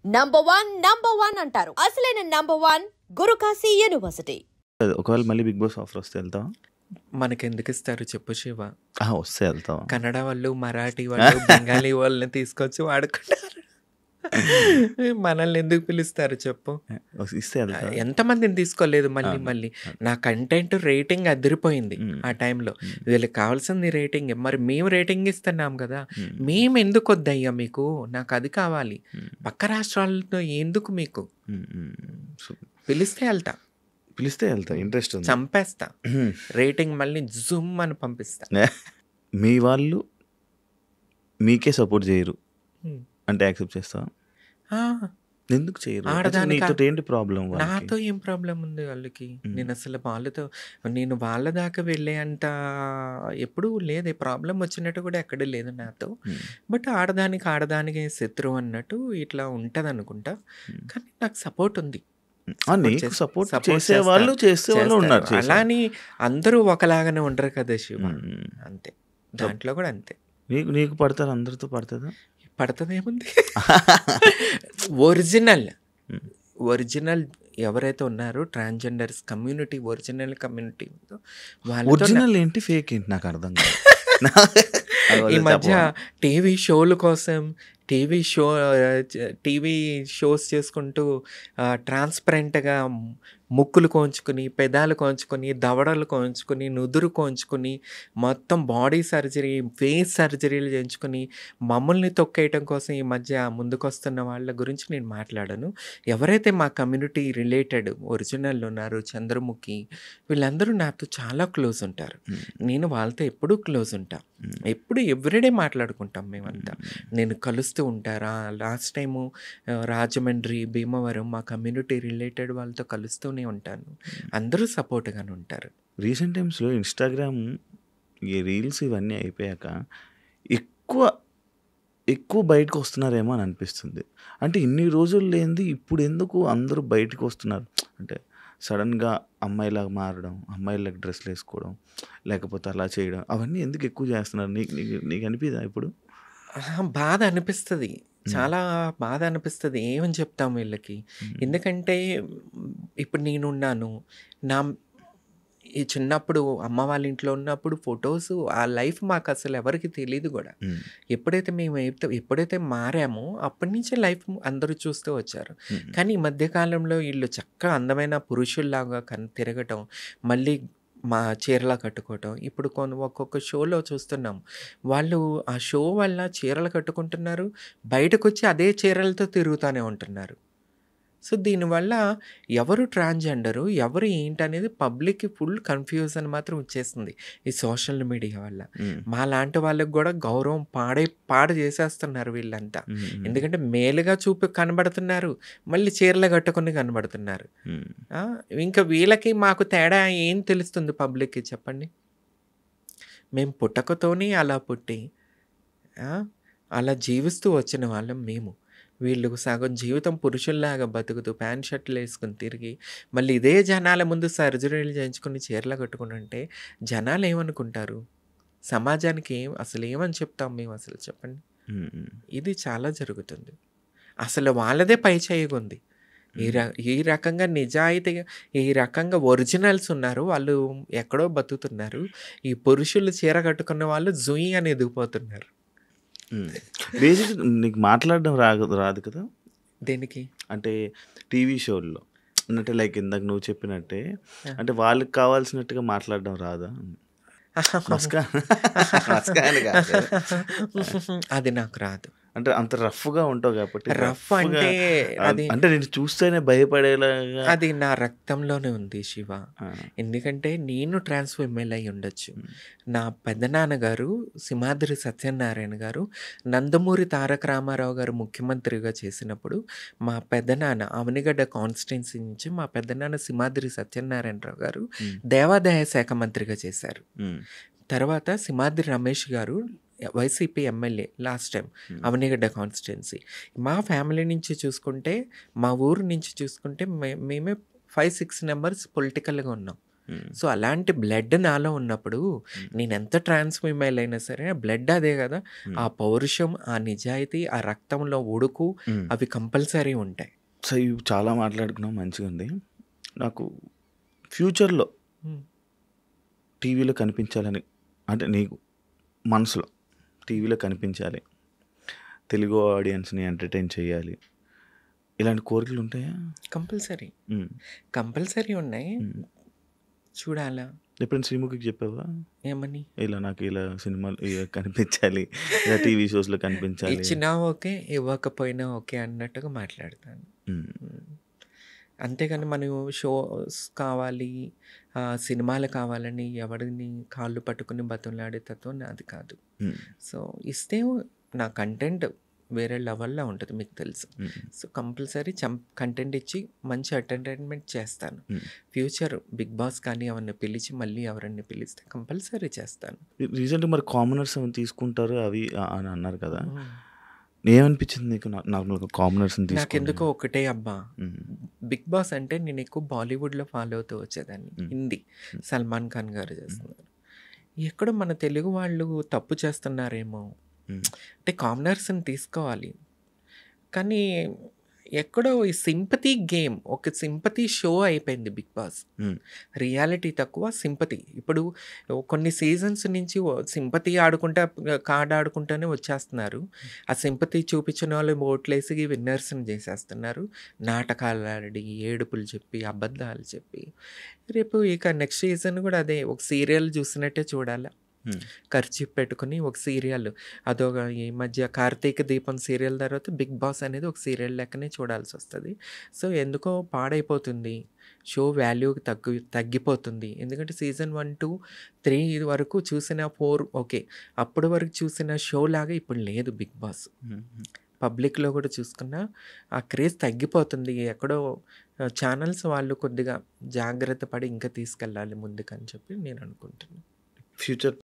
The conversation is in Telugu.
నంబర్ వన్ అంటారు. అసలైన నంబర్ వన్ గురుకాశీ యూనివర్సిటీ. ఒకవేళ మళ్ళీ బిగ్ బాస్ ఆఫర్ వస్తే వెళ్తావా? మనకెందుకు ఇస్తారు చెప్పు శివ? వస్తే వెళ్తావా? కన్నడ వాళ్ళు, మరాఠీ వాళ్ళు, బెంగాలీ వాళ్ళని తీసుకొచ్చి వాడుకుంటారు. మనల్ని ఎందుకు పిలుస్తారు చెప్పు? ఇస్తే వెళ్తావా? ఎంతమందిని తీసుకోలేదు మళ్ళీ నా కంటెంట్ రేటింగ్ అదిరిపోయింది ఆ టైంలో. వీళ్ళకి కావాల్సింది రేటింగ్, మరి మేము రేటింగ్ ఇస్తున్నాం కదా, మేము ఎందుకు వద్దయ్యా మీకు? నాకు అది కావాలి. పక్క రాష్ట్రాలతో ఎందుకు మీకు? పిలిస్తే వెళ్తా, ఇంట్రెస్ట్ ఉంది, చంపేస్తా, రేటింగ్ మళ్ళీ జూమ్ అని పంపిస్తా. మీ వాళ్ళు మీకే సపోర్ట్ చేయరు అంటే యాక్సెప్ట్ చేస్తావా? ఎందుకు చేయరు? నీతో ఏంటి ప్రాబ్లం? నాతో ఏం ప్రాబ్లం ఉంది వాళ్ళకి? నేను అసలు నేను వాళ్ళ దాకా వెళ్ళే అంత ఎప్పుడూ లేదు. ప్రాబ్లం వచ్చినట్టు కూడా ఎక్కడ లేదు నాతో. బట్ ఆడదానికి శత్రువు అన్నట్టు ఇట్లా ఉంటది అనుకుంటా. కానీ నాకు సపోర్ట్ ఉంది. సపోర్ట్ చేసేవాళ్ళు ఉన్నారు. అలాని అందరూ ఒకలాగానే ఉండరు కదా శివ. అంతే, దాంట్లో కూడా అంతే. నీకు పడతారు, అందరితో పడుతుందా? పడుతుందేముంది? ఒరిజినల్ ఎవరైతే ఉన్నారో transgenders community, original community original ఏంటి ఫేక్ ఏంటి నాకు అర్థం కాదు. ఈ మధ్య టీవీ షోల కోసం టీవీ షోస్ చేసుకుంటూ ట్రాన్స్పరెంట్గా ముక్కులు కోంచుకుని, పెదాలు కోంచుకొని, దవడలు కోంచుకొని, నుదురు కోంచుకొని, మొత్తం బాడీ సర్జరీ, ఫేస్ సర్జరీలు చేయించుకొని మమ్మల్ని తొక్కేయటం కోసం ఈ మధ్య ముందుకొస్తున్న వాళ్ళ గురించి నేను మాట్లాడను. ఎవరైతే మా కమ్యూనిటీ రిలేటెడ్ ఒరిజినల్ ఉన్నారో, చంద్రముఖి, వీళ్ళందరూ నాతో చాలా క్లోజ్ ఉంటారు. నేను వాళ్ళతో ఎప్పుడూ క్లోజ్ ఉంటా, ఎప్పుడు ఎవ్రీడే మాట్లాడుకుంటాం మేమంతా. నేను కలుస్తూ ఉంటారా. లాస్ట్ టైము రాజమండ్రి, భీమవరం మా కమ్యూనిటీ రిలేటెడ్ వాళ్ళతో కలుస్తూనే ఉంటాను. అందరూ సపోర్ట్గానే ఉంటారు. రీసెంట్ టైమ్స్లో ఇన్స్టాగ్రామ్ ఈ రీల్స్ ఇవన్నీ అయిపోయాక ఎక్కువ బయటకు వస్తున్నారేమో అని అనిపిస్తుంది. అంటే ఇన్ని రోజులు లేనిది ఇప్పుడు ఎందుకు అందరూ బయటకు వస్తున్నారు? అంటే సడన్గా అమ్మాయిలాగా మారడం, అమ్మాయిలకు డ్రెస్లు వేసుకోవడం, లేకపోతే అలా చేయడం, అవన్నీ ఎందుకు ఎక్కువ చేస్తున్నారు? నీకు అనిపిదా ఇప్పుడు? బాధ అనిపిస్తుంది, చాలా బాధ అనిపిస్తుంది. ఏమని చెప్తాం వీళ్ళకి? ఎందుకంటే ఇప్పుడు నేనున్నాను, ఈ చిన్నప్పుడు అమ్మ వాళ్ళ ఇంట్లో ఉన్నప్పుడు ఫొటోస్, ఆ లైఫ్ మాకు అసలు ఎవరికి తెలియదు కూడా. ఎప్పుడైతే మారామో అప్పటి నుంచే లైఫ్ అందరూ చూస్తూ వచ్చారు. కానీ ఈ మధ్యకాలంలో వీళ్ళు చక్కగా అందమైన పురుషుల్లాగా తిరగటం, మళ్ళీ మా చీరలా కట్టుకోవటం. ఇప్పుడు ఒక్కొక్క షోలో చూస్తున్నాం, వాళ్ళు ఆ షో వల్ల చీరలు కట్టుకుంటున్నారు, బయటకు వచ్చి అదే చీరలతో తిరుగుతూనే ఉంటున్నారు. సో దీనివల్ల ఎవరు ట్రాన్స్జెండరు, ఎవరు ఏంటనేది పబ్లిక్కి ఫుల్ కన్ఫ్యూజన్ మాత్రం వచ్చేస్తుంది ఈ సోషల్ మీడియా వల్ల. మా లాంటి వాళ్ళకి కూడా గౌరవం పాడు చేసేస్తున్నారు వీళ్ళంతా. ఎందుకంటే మేలుగా కనబడుతున్నారు, మళ్ళీ చీరలు కట్టుకుని కనబడుతున్నారు. ఇంకా వీళ్ళకి మాకు తేడా ఏం తెలుస్తుంది పబ్లిక్కి చెప్పండి? మేము పుట్టకతోనే అలా పుట్టి అలా జీవిస్తూ వచ్చిన వాళ్ళం మేము. వీళ్ళు సగం జీవితం పురుషుల్లాగా బతుకుతూ ప్యాంట్ షర్ట్లు వేసుకుని తిరిగి మళ్ళీ ఇదే జనాల ముందు సర్జరీలు చేయించుకుని చీరలు కట్టుకుని ఉంటే జనాలు ఏమనుకుంటారు? సమాజానికి అసలు ఏమని చెప్తాం మేము? అసలు చెప్పండి. ఇది చాలా జరుగుతుంది. అసలు వాళ్ళదే పై చేయగుంది. ఈ రకంగా నిజాయితీగా, ఈ రకంగా ఒరిజినల్స్ ఉన్నారు, వాళ్ళు ఎక్కడో బతుకుతున్నారు. ఈ పురుషులు చీర కట్టుకున్న వాళ్ళు జుయి అని ఎదిగిపోతున్నారు. బేసిక్ నీకు మాట్లాడడం రాదు కదా? దేనికి? అంటే టీవీ షోల్లో అంటే లైక్ ఇందాక నువ్వు చెప్పినట్టే, అంటే వాళ్ళకి కావాల్సినట్టుగా మాట్లాడడం రాదా? అది నాకు రాదు. అంటే అంత రఫ్గా ఉంటావు కాబట్టి. రఫ్ అంటే అంటే నేను చూస్తేనే భయపడేలాగా అది నా రక్తంలోనే ఉంది శివ. ఎందుకంటే నేను ట్రాన్స్ఫార్మేల్ అయి ఉండొచ్చు. నా పెద్దనాన్నగారు సింహాద్రి సత్యనారాయణ గారు నందమూరి తారక రామారావు గారు ముఖ్యమంత్రిగా చేసినప్పుడు మా పెద్దనాన్న అవనిగడ్డ కాన్స్టిట్యున్సీ నుంచి మా పెద్దనాన్న సింహాద్రి సత్యనారాయణరావు గారు దేవాదాయ శాఖ మంత్రిగా చేశారు. తర్వాత సింహాద్రి రమేష్ గారు YCP MLA last time Avanigadda constituency. మా ఫ్యామిలీ నుంచి చూసుకుంటే, మా ఊరు నుంచి చూసుకుంటే మేమే 5-6 మెంబర్స్ పొలిటికల్గా ఉన్నాం. సో అలాంటి బ్లడ్ నాలో ఉన్నప్పుడు నేను ఎంత ట్రాన్స్ ఫీమేల్ అయినా సరే బ్లడ్ అదే కదా, ఆ పౌరుషం, ఆ నిజాయితీ, ఆ రక్తంలో ఉడుకు అవి కంపల్సరీ ఉంటాయి. సో ఇవి చాలా మాట్లాడుకున్నాం, మంచిగా ఉంది. నాకు ఫ్యూచర్లో టీవీలో కనిపించాలని, అంటే నీకు మనసులో టీవీలో కనిపించాలి, తెలుగు ఆడియన్స్ని ఎంటర్టైన్ చేయాలి, ఇలాంటి కోరికలు ఉంటాయా? కంపల్సరీ ఉమ్, కంపల్సరీ ఉన్నాయి. ఉమ్. చూడాలా ఎప్పుడైనా శ్రీముఖికి చెప్పావా ఏమని? ఇలా నాకు ఇలా సినిమాలు ఇలా కనిపించాలి, ఇలా టీవీ షోస్లో కనిపించాలి? ఇచ్చినా ఓకే, ఇవ్వకపోయినా ఓకే అన్నట్టుగా మాట్లాడతాను. ఉమ్, అంతేగాని మనం షోస్ కావాలి, సినిమాలు కావాలని ఎవరిని కాళ్ళు పట్టుకుని బతులాడే తత్వం నాది కాదు. ఉమ్, సో ఇస్తే నా కంటెంట్ వేరే లెవెల్లో ఉంటుంది, మీకు తెలుసు. ఉమ్, సో కంపల్సరీ కంటెంట్ ఇచ్చి మంచి ఎంటర్టైన్మెంట్ చేస్తాను. ఉమ్. ఫ్యూచర్ బిగ్ బాస్ కానీ ఎవరిని పిలిచి మళ్ళీ ఎవరిని పిలిస్తే కంపల్సరీ చేస్తాను. రీసెంట్గా మరి కామనర్స్ ఏమైనా తీసుకుంటారు అవి అని అన్నారు కదా, ఏమనిపించింది నీకు? నార్మల్గా కామనర్స్ని నాకెందుకో తీసుకుంటే ఒకటే అబ్బా, బిగ్ బాస్ అంటే నేను ఎక్కువ బాలీవుడ్లో ఫాలో అవుతూ వచ్చేదాన్ని. హిందీ సల్మాన్ ఖాన్ గారు చేస్తున్నారు. ఎక్కడో మన తెలుగు వాళ్ళు తప్పు చేస్తున్నారేమో, అంటే కామనర్స్ని తీసుకోవాలి కానీ ఎక్కడో ఈ సింపతి గేమ్, ఒక సింపతి షో అయిపోయింది బిగ్ బాస్. రియాలిటీ తక్కువ, సింపతి. ఇప్పుడు కొన్ని సీజన్స్ నుంచి సింపతి ఆడుకుంటా కార్డ్ ఆడుకుంటూనే వచ్చేస్తున్నారు. ఆ సింపతి చూపించిన వాళ్ళు ఓట్లేసి విన్నర్స్ని చేసేస్తున్నారు. నాటకాలు ఆడి, ఏడుపులు చెప్పి, అబద్ధాలు చెప్పి. రేపు ఇక నెక్స్ట్ సీజన్ కూడా అదే, ఒక సీరియల్ చూసినట్టే చూడాలి. ఖర్చు పెట్టుకుని ఒక సీరియల్, అదొక ఈ మధ్య కార్తీక దీపం సీరియల్ తర్వాత బిగ్ బాస్ అనేది ఒక సీరియల్ లెక్కనే చూడాల్సి వస్తుంది. సో ఎందుకో పాడైపోతుంది షో, వాల్యూ తగ్గిపోతుంది. ఎందుకంటే సీజన్ 1, 2, 3 వరకు చూసిన 4 ఓకే, అప్పటి వరకు చూసిన షో లాగా ఇప్పుడు లేదు బిగ్ బాస్. పబ్లిక్లో కూడా చూసుకున్నా ఆ క్రేజ్ తగ్గిపోతుంది. ఎక్కడో ఛానల్స్ వాళ్ళు కొద్దిగా జాగ్రత్త పడి ఇంకా తీసుకెళ్ళాలి ముందుకని చెప్పి నేను అనుకుంటున్నాను. ఫ్యూచర్